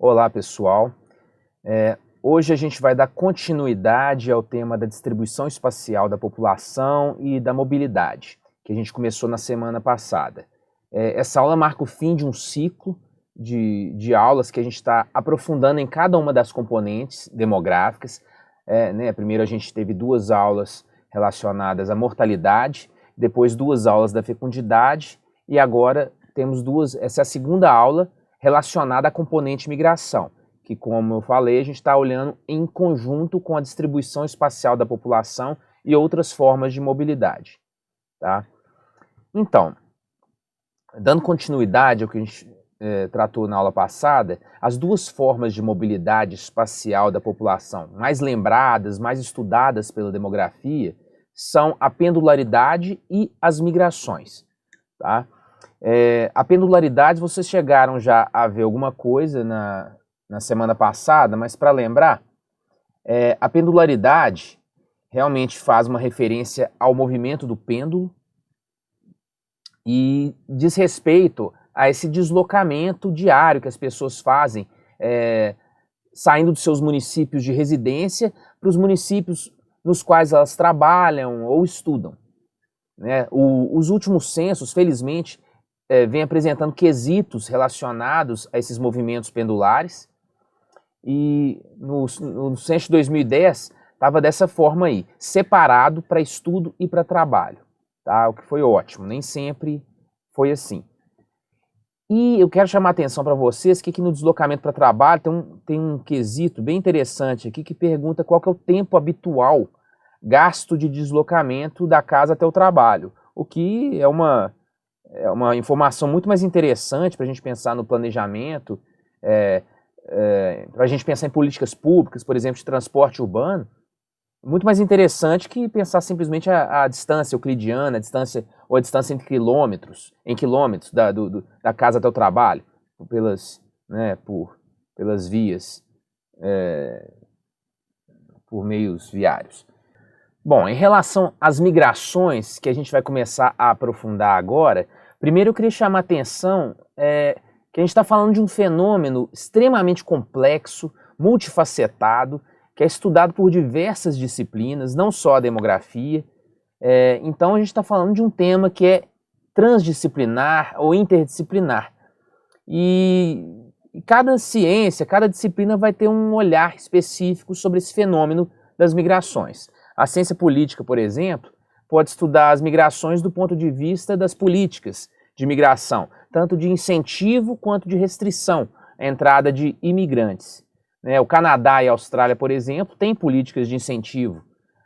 Olá, pessoal. Hoje a gente vai dar continuidade ao tema da distribuição espacial da população e da mobilidade, que a gente começou na semana passada. Essa aula marca o fim de um ciclo de aulas que a gente está aprofundando em cada uma das componentes demográficas. Primeiro a gente teve 2 aulas relacionadas à mortalidade, depois 2 aulas da fecundidade e agora temos essa é a segunda aula relacionada à componente migração, que, como eu falei, a gente está olhando em conjunto com a distribuição espacial da população e outras formas de mobilidade. Tá? Então, dando continuidade ao que a gente tratou na aula passada, as 2 formas de mobilidade espacial da população mais lembradas, mais estudadas pela demografia, são a pendularidade e as migrações. Tá? A pendularidade, vocês chegaram já a ver alguma coisa na semana passada, mas para lembrar, a pendularidade realmente faz uma referência ao movimento do pêndulo e diz respeito a esse deslocamento diário que as pessoas fazem, saindo dos seus municípios de residência para os municípios nos quais elas trabalham ou estudam. Os últimos censos, felizmente, vem apresentando quesitos relacionados a esses movimentos pendulares, e no censo de 2010 estava dessa forma aí, separado para estudo e para trabalho, tá? O que foi ótimo, nem sempre foi assim. E eu quero chamar a atenção para vocês que no deslocamento para trabalho tem um quesito bem interessante aqui que pergunta qual que é o tempo habitual gasto de deslocamento da casa até o trabalho, o que é uma informação muito mais interessante para a gente pensar no planejamento, para a gente pensar em políticas públicas, por exemplo, de transporte urbano, muito mais interessante que pensar simplesmente a distância euclidiana, a distância em quilômetros da casa até o trabalho, pelas vias, por meios viários. Bom, em relação às migrações, que a gente vai começar a aprofundar agora, primeiro eu queria chamar a atenção que a gente está falando de um fenômeno extremamente complexo, multifacetado, que é estudado por diversas disciplinas, não só a demografia. Então a gente está falando de um tema que é transdisciplinar ou interdisciplinar. E cada ciência, cada disciplina vai ter um olhar específico sobre esse fenômeno das migrações. A ciência política, por exemplo, pode estudar as migrações do ponto de vista das políticas de migração, tanto de incentivo quanto de restrição à entrada de imigrantes. O Canadá e a Austrália, por exemplo, têm políticas de incentivo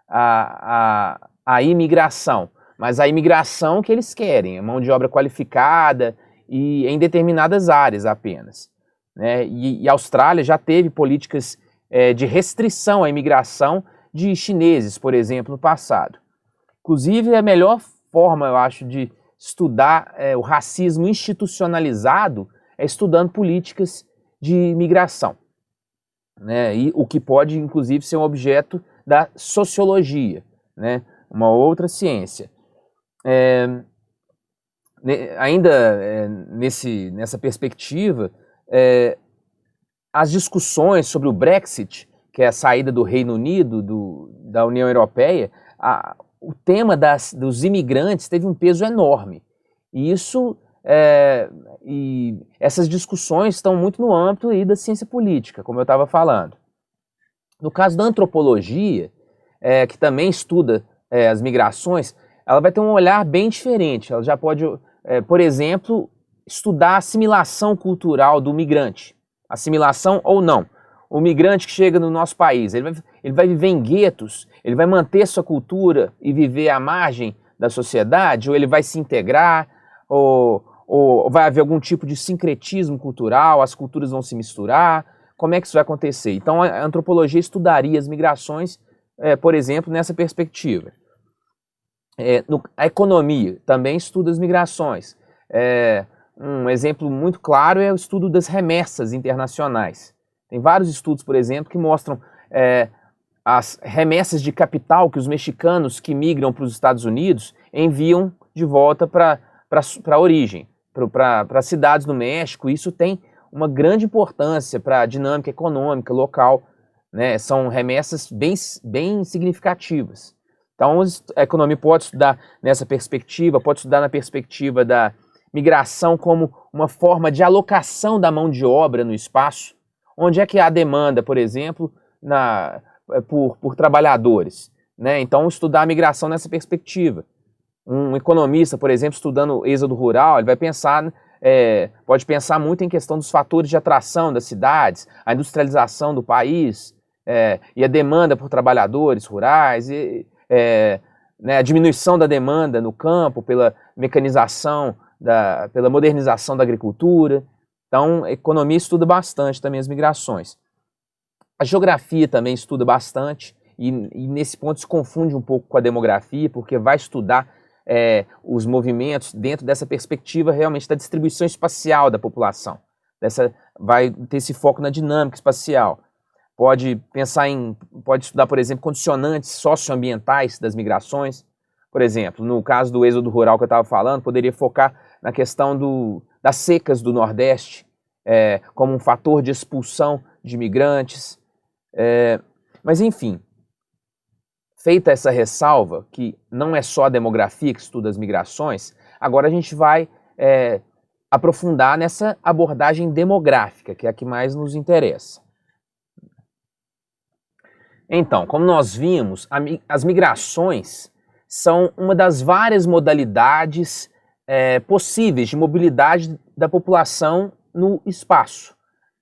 à imigração, mas a imigração que eles querem, mão de obra qualificada e em determinadas áreas apenas. E a Austrália já teve políticas de restrição à imigração de chineses, por exemplo, no passado. Inclusive, a melhor forma, eu acho, de estudar o racismo institucionalizado é estudando políticas de imigração. E o que pode, inclusive, ser um objeto da sociologia, uma outra ciência. Nessa perspectiva, as discussões sobre o Brexit, que é a saída do Reino Unido da União Europeia, o tema dos imigrantes teve um peso enorme. E essas discussões estão muito no âmbito aí da ciência política, como eu estava falando. No caso da antropologia, que também estuda as migrações, ela vai ter um olhar bem diferente. Ela já pode, por exemplo, estudar a assimilação cultural do migrante. Assimilação ou não. O migrante que chega no nosso país, ele vai viver em guetos, ele vai manter sua cultura e viver à margem da sociedade, ou ele vai se integrar, ou vai haver algum tipo de sincretismo cultural, as culturas vão se misturar, como é que isso vai acontecer? Então a antropologia estudaria as migrações, por exemplo, nessa perspectiva. A economia também estuda as migrações. Um exemplo muito claro é o estudo das remessas internacionais. Tem vários estudos, por exemplo, que mostram as remessas de capital que os mexicanos que migram para os Estados Unidos enviam de volta para a origem, para cidades no México. Isso tem uma grande importância para a dinâmica econômica local, né? São remessas bem significativas. Então, a economia pode estudar nessa perspectiva, pode estudar na perspectiva da migração como uma forma de alocação da mão de obra no espaço. Onde é que há demanda, por exemplo, por trabalhadores, né? Então, estudar a migração nessa perspectiva. Um economista, por exemplo, estudando o êxodo rural, ele vai pensar, pode pensar muito em questão dos fatores de atração das cidades, a industrialização do país, e a demanda por trabalhadores rurais, né, a diminuição da demanda no campo pela mecanização, pela modernização da agricultura. Então, a economia estuda bastante também as migrações. A geografia também estuda bastante, e nesse ponto se confunde um pouco com a demografia, porque vai estudar os movimentos dentro dessa perspectiva realmente da distribuição espacial da população. Vai ter esse foco na dinâmica espacial. Pode estudar, por exemplo, condicionantes socioambientais das migrações. Por exemplo, no caso do êxodo rural que eu estava falando, poderia focar na questão das secas do Nordeste, como um fator de expulsão de imigrantes. Mas, enfim, feita essa ressalva, que não é só a demografia que estuda as migrações, agora a gente vai aprofundar nessa abordagem demográfica, que é a que mais nos interessa. Então, como nós vimos, as migrações são uma das várias modalidades possíveis de mobilidade da população no espaço,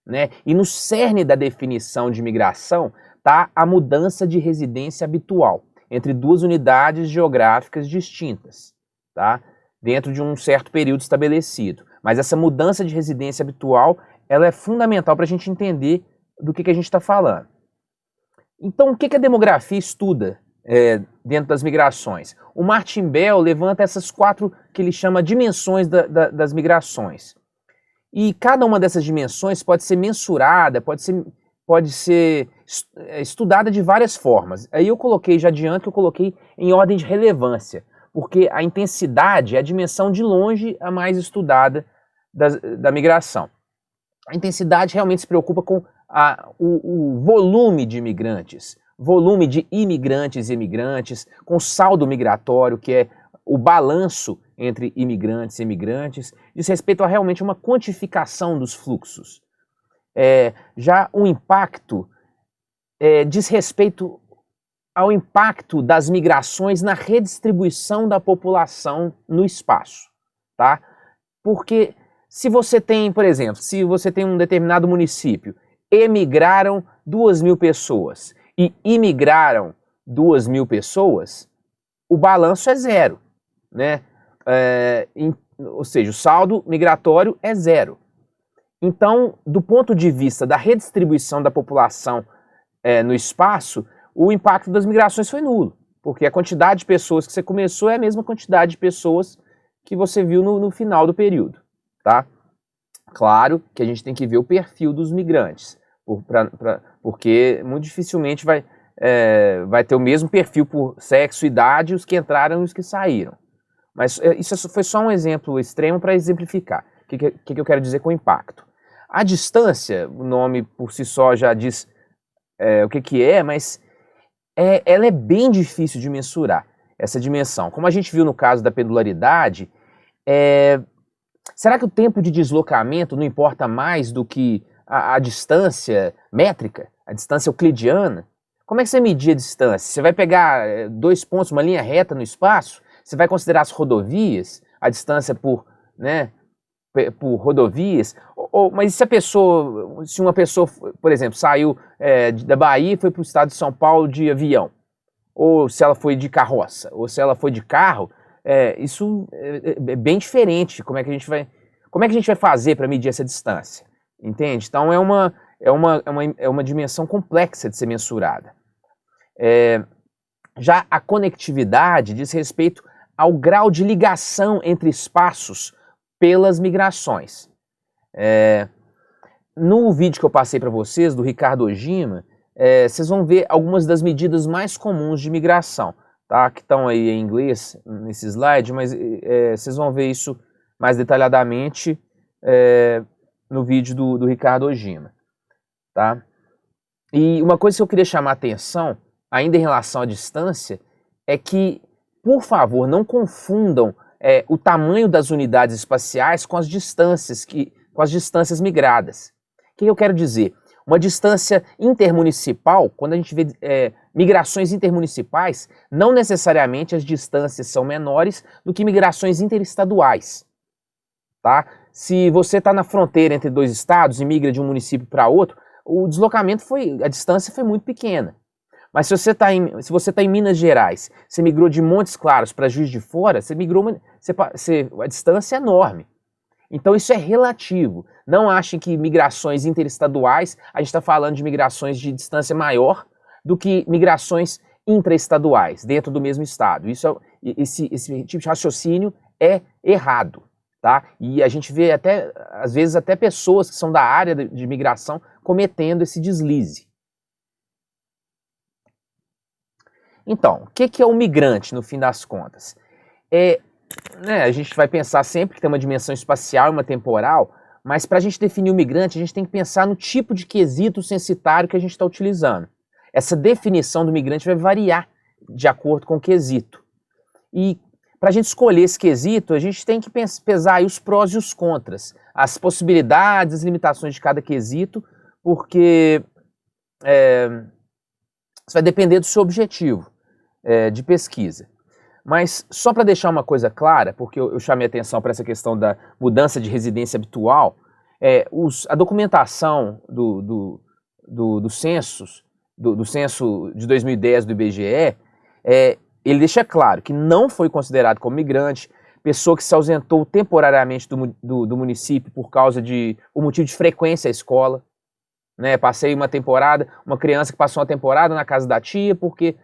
né? E no cerne da definição de migração está a mudança de residência habitual entre duas unidades geográficas distintas, tá? Dentro de um certo período estabelecido. Mas essa mudança de residência habitual, ela é fundamental para a gente entender do que a gente está falando. Então, o que a demografia estuda dentro das migrações? O Martin Bell levanta essas 4 que ele chama dimensões das migrações. E cada uma dessas dimensões pode ser mensurada, pode ser estudada de várias formas. Aí eu coloquei, já adianto, eu coloquei em ordem de relevância, porque a intensidade é a dimensão de longe a mais estudada da migração. A intensidade realmente se preocupa com o volume de imigrantes, volume de imigrantes e emigrantes, com saldo migratório, que é o balanço entre imigrantes e emigrantes, diz respeito a realmente uma quantificação dos fluxos. Já o impacto diz respeito ao impacto das migrações na redistribuição da população no espaço, tá? Porque se você tem, por exemplo, se você tem um determinado município, emigraram 2.000 pessoas e imigraram 2.000 pessoas, o balanço é zero, né? Ou seja, o saldo migratório é zero. Então, do ponto de vista da redistribuição da população no espaço, o impacto das migrações foi nulo, porque a quantidade de pessoas que você começou é a mesma quantidade de pessoas que você viu no final do período, tá? Claro que a gente tem que ver o perfil dos migrantes, porque muito dificilmente vai ter o mesmo perfil por sexo, idade, os que entraram e os que saíram. Mas isso foi só um exemplo extremo para exemplificar. O que eu quero dizer com impacto? A distância, o nome por si só já diz o que é, mas ela é bem difícil de mensurar, essa dimensão. Como a gente viu no caso da pendularidade, será que o tempo de deslocamento não importa mais do que a distância métrica, a distância euclidiana? Como é que você medir a distância? Você vai pegar 2 pontos, uma linha reta no espaço? Você vai considerar as rodovias, a distância por rodovias? Mas se uma pessoa, por exemplo, saiu da Bahia e foi para o estado de São Paulo de avião, ou se ela foi de carroça, ou se ela foi de carro, isso é bem diferente. Como é que a gente vai fazer para medir essa distância? Entende? Então é uma dimensão complexa de ser mensurada. Já a conectividade diz respeito ao grau de ligação entre espaços pelas migrações. No vídeo que eu passei para vocês, do Ricardo Ojima, vocês vão ver algumas das medidas mais comuns de migração, tá? Que estão aí em inglês nesse slide, mas vocês vão ver isso mais detalhadamente no vídeo do Ricardo Ojima, tá? E uma coisa que eu queria chamar a atenção, ainda em relação à distância, é que, por favor, não confundam o tamanho das unidades espaciais com as distâncias migradas. O que eu quero dizer? Uma distância intermunicipal, quando a gente vê migrações intermunicipais, não necessariamente as distâncias são menores do que migrações interestaduais, tá? Se você está na fronteira entre dois estados e migra de um município para outro, o deslocamento a distância foi muito pequena. Mas se você está em Minas Gerais, você migrou de Montes Claros para Juiz de Fora, a distância é enorme. Então isso é relativo. Não achem que migrações interestaduais, a gente está falando de migrações de distância maior do que migrações intraestaduais, dentro do mesmo estado. Esse tipo de raciocínio é errado, tá? E a gente vê às vezes até pessoas que são da área de migração cometendo esse deslize. Então, o que é o migrante, no fim das contas? A gente vai pensar sempre que tem uma dimensão espacial e uma temporal, mas para a gente definir o migrante, a gente tem que pensar no tipo de quesito censitário que a gente está utilizando. Essa definição do migrante vai variar de acordo com o quesito. E para a gente escolher esse quesito, a gente tem que pesar aí os prós e os contras, as possibilidades, as limitações de cada quesito, porque isso vai depender do seu objetivo de pesquisa. Mas só para deixar uma coisa clara, porque eu chamei atenção para essa questão da mudança de residência habitual, a documentação do censo de 2010 do IBGE, ele deixa claro que não foi considerado como migrante pessoa que se ausentou temporariamente do município por motivo de frequência à escola. Né? Passei uma criança que passou uma temporada na casa da tia porque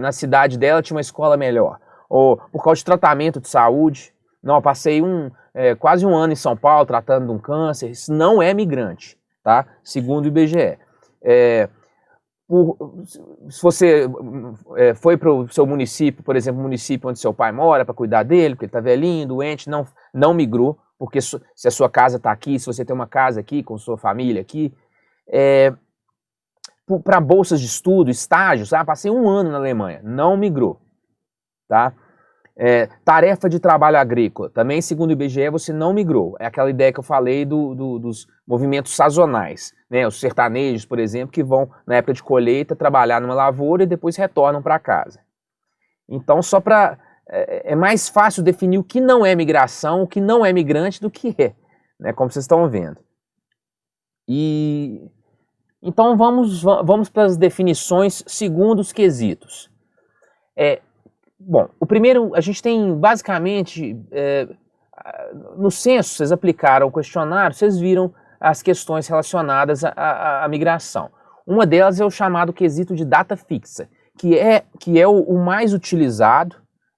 na cidade dela tinha uma escola melhor, ou por causa de tratamento de saúde. Não, passei quase um ano em São Paulo tratando de um câncer. Isso não é migrante, tá? Segundo o IBGE. Se você foi para o seu município, por exemplo, o município onde seu pai mora, para cuidar dele, porque ele está velhinho, doente, não migrou, porque se a sua casa está aqui, se você tem uma casa aqui com sua família aqui, para bolsas de estudo, estágios, passei um ano na Alemanha, não migrou, tá? Tarefa de trabalho agrícola, também segundo o IBGE você não migrou, é aquela ideia que eu falei dos movimentos sazonais, né? Os sertanejos, por exemplo, que vão na época de colheita trabalhar numa lavoura e depois retornam para casa. Então é mais fácil definir o que não é migração, o que não é migrante do que né? Como vocês estão vendo. Então vamos para as definições segundo os quesitos. Bom, o primeiro, a gente tem basicamente, no censo, vocês aplicaram o questionário, vocês viram as questões relacionadas à migração. Uma delas é o chamado quesito de data fixa, que é o mais utilizado,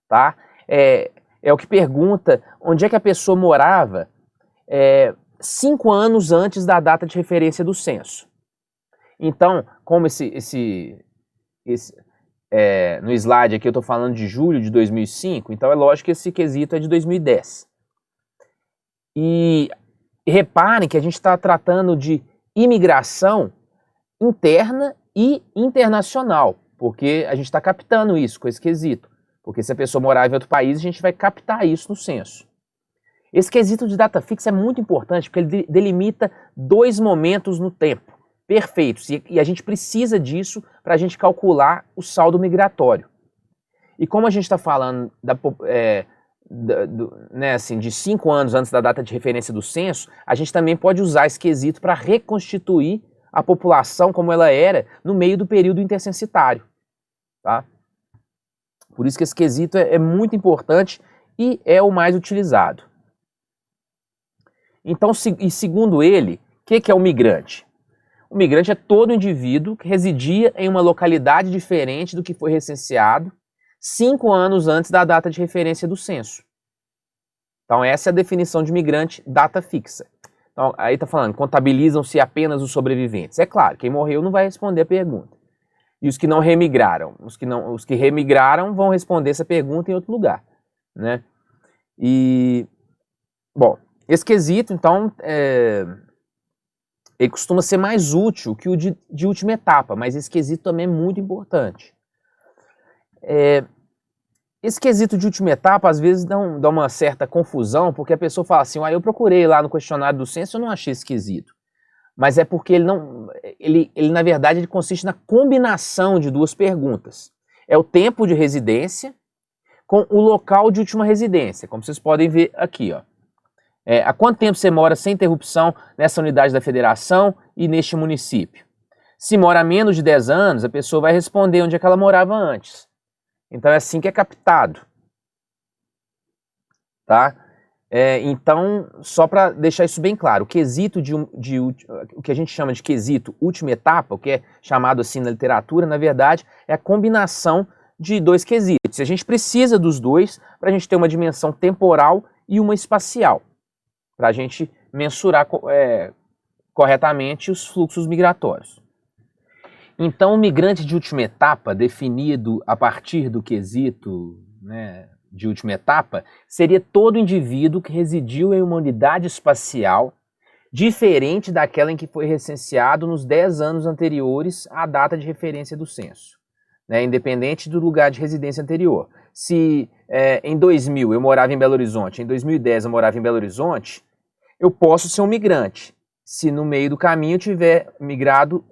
tá? É o que pergunta onde é que a pessoa morava 5 anos antes da data de referência do censo. Então, como no slide aqui eu estou falando de julho de 2005, então é lógico que esse quesito é de 2010. E reparem que a gente está tratando de imigração interna e internacional, porque a gente está captando isso com esse quesito. Porque se a pessoa morava em outro país, a gente vai captar isso no censo. Esse quesito de data fixa é muito importante porque ele delimita 2 momentos no tempo perfeitos, e a gente precisa disso para a gente calcular o saldo migratório. E como a gente está falando né, assim, de 5 anos antes da data de referência do censo, a gente também pode usar esse quesito para reconstituir a população como ela era no meio do período intercensitário. Tá? Por isso que esse quesito é muito importante e é o mais utilizado. Então, segundo ele, o que é o migrante? O migrante é todo indivíduo que residia em uma localidade diferente do que foi recenseado 5 anos antes da data de referência do censo. Então essa é a definição de migrante, data fixa. Então aí está falando, contabilizam-se apenas os sobreviventes. É claro, quem morreu não vai responder a pergunta. E os que não remigraram? Os que remigraram vão responder essa pergunta em outro lugar, né? Bom, esse quesito, então, ele costuma ser mais útil que o de última etapa, mas esse quesito também é muito importante. Esse quesito de última etapa, às vezes, dá uma certa confusão, porque a pessoa fala assim, eu procurei lá no questionário do censo, eu não achei esse quesito. Mas é porque ele na verdade, ele consiste na combinação de duas perguntas. É o tempo de residência com o local de última residência, como vocês podem ver aqui, ó. Há quanto tempo você mora sem interrupção nessa unidade da federação e neste município? Se mora menos de 10 anos, a pessoa vai responder onde é que ela morava antes. Então é assim que é captado. Tá? Então, só para deixar isso bem claro, o quesito o que a gente chama de quesito última etapa, o que é chamado assim na literatura, na verdade, é a combinação de dois quesitos. A gente precisa dos dois para a gente ter uma dimensão temporal e uma espacial, para a gente mensurar corretamente os fluxos migratórios. Então, o migrante de última etapa, definido a partir do quesito, né, de última etapa, seria todo indivíduo que residiu em uma unidade espacial diferente daquela em que foi recenseado nos 10 anos anteriores à data de referência do censo, né, independente do lugar de residência anterior. Se em 2000 eu morava em Belo Horizonte, em 2010 eu morava em Belo Horizonte, eu posso ser um migrante, se no meio do caminho eu tiver migrado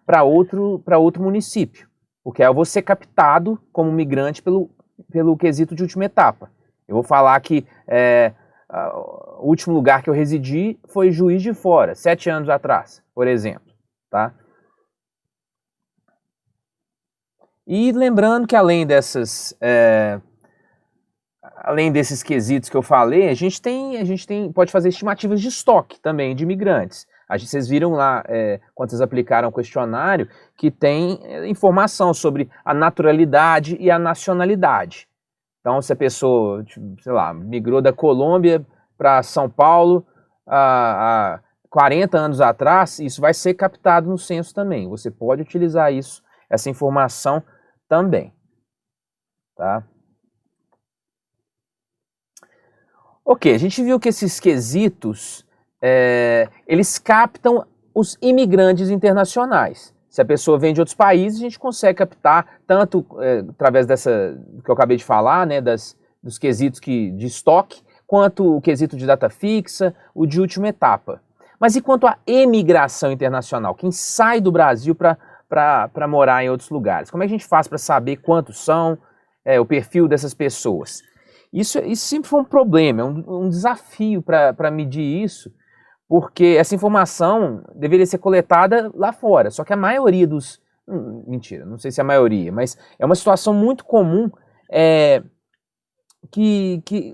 para outro município, porque aí eu vou ser captado como migrante pelo quesito de última etapa. Eu vou falar que o último lugar que eu residi foi Juiz de Fora, 7 anos atrás, por exemplo. Tá? E lembrando que além desses quesitos que eu falei, a gente pode fazer estimativas de estoque também de imigrantes. Vocês viram lá, quando vocês aplicaram o questionário, que tem informação sobre a naturalidade e a nacionalidade. Então, se a pessoa, sei lá, migrou da Colômbia para São Paulo há 40 anos atrás, isso vai ser captado no censo também. Você pode utilizar essa informação também. Tá? Ok, a gente viu que esses quesitos, eles captam os imigrantes internacionais. Se a pessoa vem de outros países, a gente consegue captar tanto através do que eu acabei de falar, né, dos quesitos de estoque, quanto o quesito de data fixa, o de última etapa. Mas e quanto à emigração internacional? Quem sai do Brasil para morar em outros lugares? Como é que a gente faz para saber quantos são, o perfil dessas pessoas? Isso sempre foi um problema, um desafio para medir isso, porque essa informação deveria ser coletada lá fora, só que a maioria mentira, não sei se é a maioria, mas é uma situação muito comum que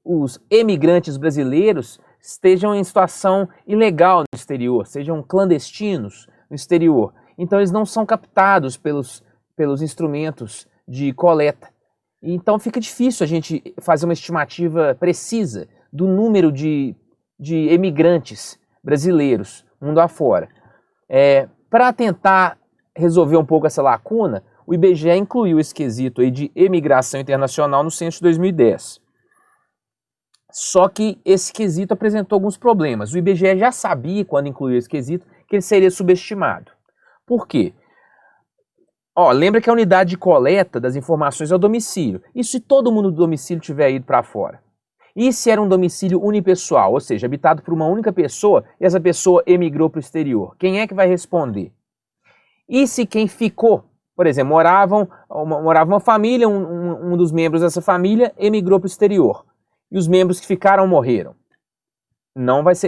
os emigrantes brasileiros estejam em situação ilegal no exterior, sejam clandestinos no exterior. Então eles não são captados pelos instrumentos de coleta. Então fica difícil a gente fazer uma estimativa precisa do número de emigrantes brasileiros mundo afora. Para tentar resolver um pouco essa lacuna, o IBGE incluiu esse quesito aí de emigração internacional no censo de 2010. Só que esse quesito apresentou alguns problemas. O IBGE já sabia, quando incluiu esse quesito, que ele seria subestimado. Por quê? Lembra que a unidade de coleta das informações é o domicílio. E se todo mundo do domicílio tiver ido para fora? E se era um domicílio unipessoal, ou seja, habitado por uma única pessoa e essa pessoa emigrou para o exterior? Quem é que vai responder? E se quem ficou, por exemplo, morava uma família, um dos membros dessa família emigrou para o exterior e os membros que ficaram morreram?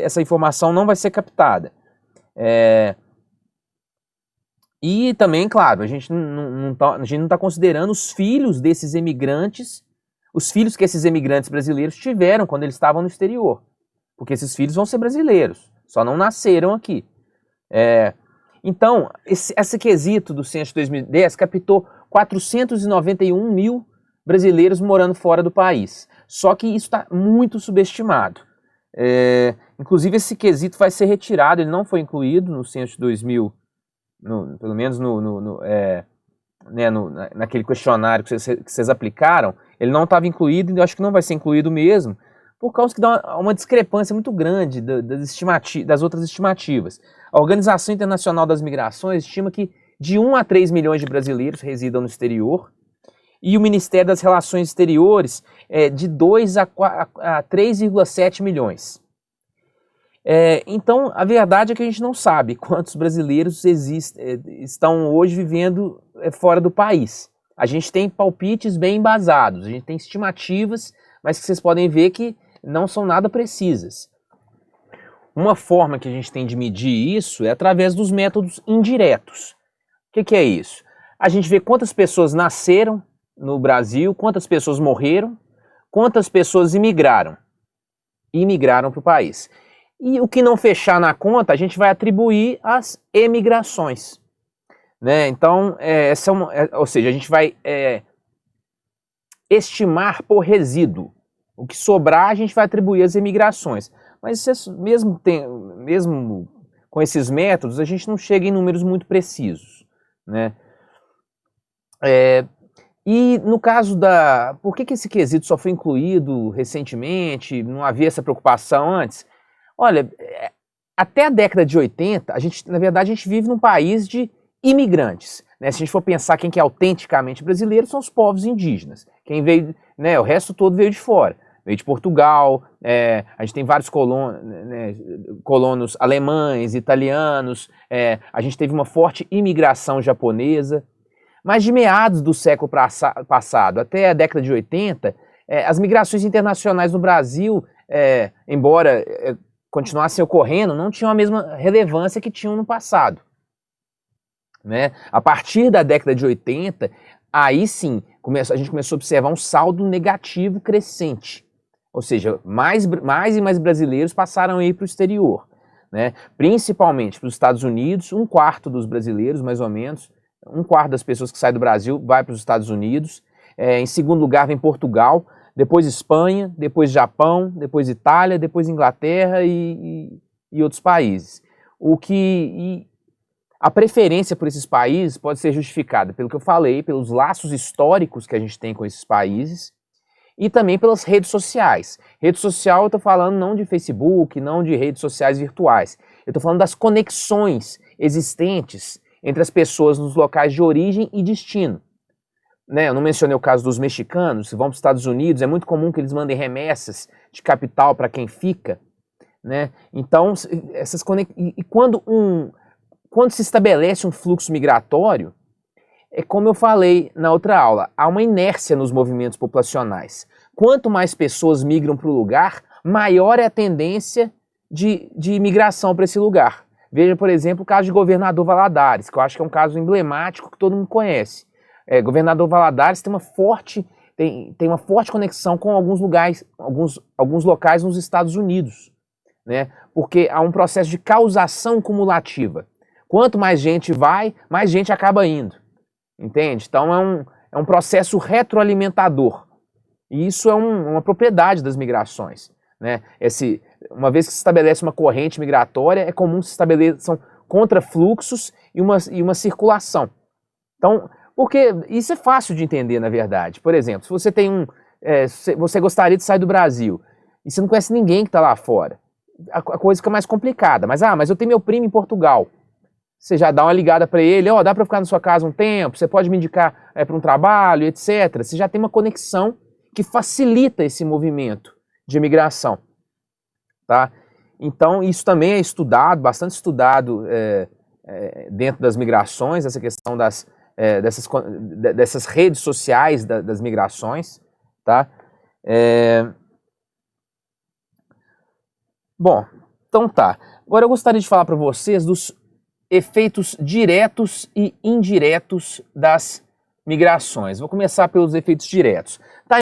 Essa informação não vai ser captada. E também, claro, a gente não está considerando os filhos desses emigrantes, os filhos que esses emigrantes brasileiros tiveram quando eles estavam no exterior. Porque esses filhos vão ser brasileiros, só não nasceram aqui. Então, esse quesito do censo de 2010 captou 491 mil brasileiros morando fora do país. Só que isso está muito subestimado. Inclusive, esse quesito vai ser retirado, ele não foi incluído no censo de 2000, pelo menos naquele questionário que vocês aplicaram, ele não estava incluído e eu acho que não vai ser incluído mesmo, por causa que dá uma discrepância muito grande das outras estimativas. A Organização Internacional das Migrações estima que de 1 a 3 milhões de brasileiros residam no exterior, e o Ministério das Relações Exteriores de 2 a 3,7 milhões. Então, a verdade é que a gente não sabe quantos brasileiros estão hoje vivendo fora do país. A gente tem palpites bem embasados, a gente tem estimativas, mas que vocês podem ver que não são nada precisas. Uma forma que a gente tem de medir isso é através dos métodos indiretos. O que é isso? A gente vê quantas pessoas nasceram no Brasil, quantas pessoas morreram, quantas pessoas imigraram para o país. E o que não fechar na conta, a gente vai atribuir às emigrações. Né? Então, ou seja, a gente vai estimar por resíduo. O que sobrar, a gente vai atribuir às emigrações. Mas mesmo com esses métodos, a gente não chega em números muito precisos. Né? E no caso por que esse quesito só foi incluído recentemente, não havia essa preocupação antes? Olha, até a década de 80, na verdade, a gente vive num país de imigrantes. Né? Se a gente for pensar quem que é autenticamente brasileiro, são os povos indígenas. Quem veio, né, o resto todo veio de fora. Veio de Portugal, a gente tem vários colonos alemães, italianos, a gente teve uma forte imigração japonesa. Mas de meados do século passado até a década de 80, as migrações internacionais no Brasil, embora continuassem ocorrendo, não tinham a mesma relevância que tinham no passado. Né? A partir da década de 80, aí sim, a gente começou a observar um saldo negativo crescente. Ou seja, mais e mais brasileiros passaram a ir para o exterior. Né? Principalmente para os Estados Unidos, 1/4 dos brasileiros, mais ou menos, 1/4 das pessoas que saem do Brasil vai para os Estados Unidos. Em segundo lugar vem Portugal, depois Espanha, depois Japão, depois Itália, depois Inglaterra e outros países. A preferência por esses países pode ser justificada pelo que eu falei, pelos laços históricos que a gente tem com esses países e também pelas redes sociais. Rede social eu estou falando não de Facebook, não de redes sociais virtuais. Eu estou falando das conexões existentes entre as pessoas nos locais de origem e destino. Né, eu não mencionei o caso dos mexicanos, se vão para os Estados Unidos, é muito comum que eles mandem remessas de capital para quem fica. Né? Então, quando se estabelece um fluxo migratório, como eu falei na outra aula, há uma inércia nos movimentos populacionais. Quanto mais pessoas migram para o lugar, maior é a tendência de imigração para esse lugar. Veja, por exemplo, o caso de Governador Valadares, que eu acho que é um caso emblemático que todo mundo conhece. Governador Valadares tem uma forte conexão com alguns locais nos Estados Unidos, né? Porque há um processo de causação cumulativa. Quanto mais gente vai, mais gente acaba indo, entende? Então é um processo retroalimentador. E isso é uma propriedade das migrações. Né? Uma vez que se estabelece uma corrente migratória, é comum que se estabeleçam contrafluxos e uma circulação. Então, porque isso é fácil de entender, na verdade. Por exemplo, se você você gostaria de sair do Brasil e você não conhece ninguém que está lá fora, a coisa fica mais complicada. Mas eu tenho meu primo em Portugal. Você já dá uma ligada para ele, dá para ficar na sua casa um tempo, você pode me indicar para um trabalho, etc. Você já tem uma conexão que facilita esse movimento de imigração. Tá? Então, isso também é estudado, bastante estudado dentro das migrações, essa questão dessas redes sociais das migrações. Tá? Bom, então tá. Agora eu gostaria de falar para vocês dos efeitos diretos e indiretos das migrações. Vou começar pelos efeitos diretos. Tá